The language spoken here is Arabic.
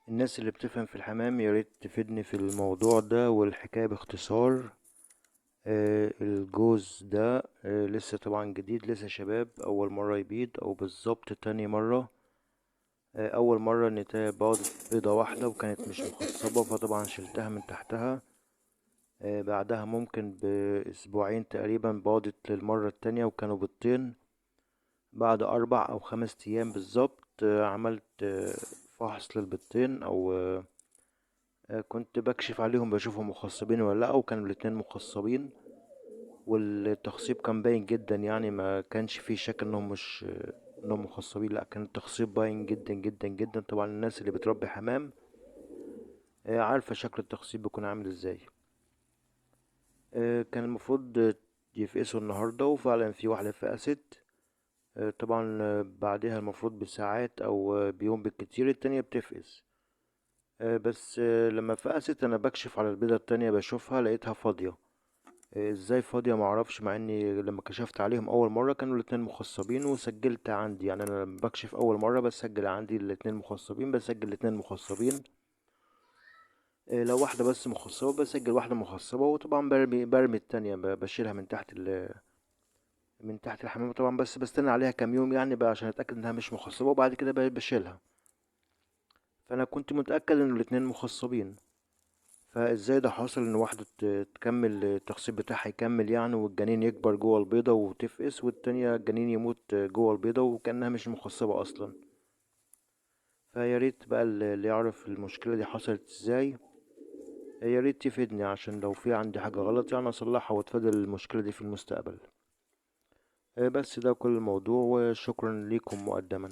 الناس اللي بتفهم في الحمام ياريت تفيدني في الموضوع ده والحكاية باختصار. الجوز ده لسه طبعا جديد، لسه شباب، أول مرة يبيض أو بالظبط تاني مرة. أول مرة النتاية باضت بيضة واحدة وكانت مش مخصبة، فطبعا شلتها من تحتها. بعدها ممكن بأسبوعين تقريبا باضت للمرة التانية وكانوا بيضتين. بعد 4 أو 5 أيام بالظبط عملت فحص للبيضتين، أو كنت بكشف عليهم بشوفهم مخصبين ولا لا، وكانوا الاتنين مخصبين. والتخصيب كان باين جدا، يعني ما كانش فيه شك انهم مش انهم مخصبين، لا كان التخصيب باين جدا جدا جدا. طبعا الناس اللي بتربي حمام عارفة شكل التخصيب بيكون عامل ازاي. كان المفروض يفقسوا النهاردة، وفعلا في واحدة فقست. طبعا بعدها المفروض بساعات او بيوم بالكتير التانية بتفقس. بس لما فقست انا بكشف على البيضة التانية بشوفها لقيتها فاضية. ازاي فاضية معرفش، مع اني لما كشفت عليهم اول مرة كانوا الاتنين مخصبين وسجلت عندي. يعني انا لما بكشف اول مرة بسجل عندي الاتنين مخصبين، بسجل الاتنين مخصبين. لو واحدة بس مخصبة بسجل واحدة مخصبة، وطبعا برمي التانية، بشيلها من تحت من تحت الحمام طبعا، بس بستنى عليها كام يوم يعني بقى عشان اتأكد انها مش مخصبة، وبعد كده بشيلها. فانا كنت متأكد ان الاتنين مخصبين. فازاي ده حاصل ان واحدة تكمل التخصيب بتاعها يكمل يعني، والجنين يكبر جوه البيضة وتفقس، والتانية الجنين يموت جوه البيضة وكأنها مش مخصبة اصلا. فياريت بقى اللي يعرف المشكلة دي حصلت ازاي ياريت يفيدني، عشان لو في عندي حاجة غلط يعني اصلحها واتفادى المشكلة دي في المستقبل. بس ده كل الموضوع، وشكرا ليكم مقدما.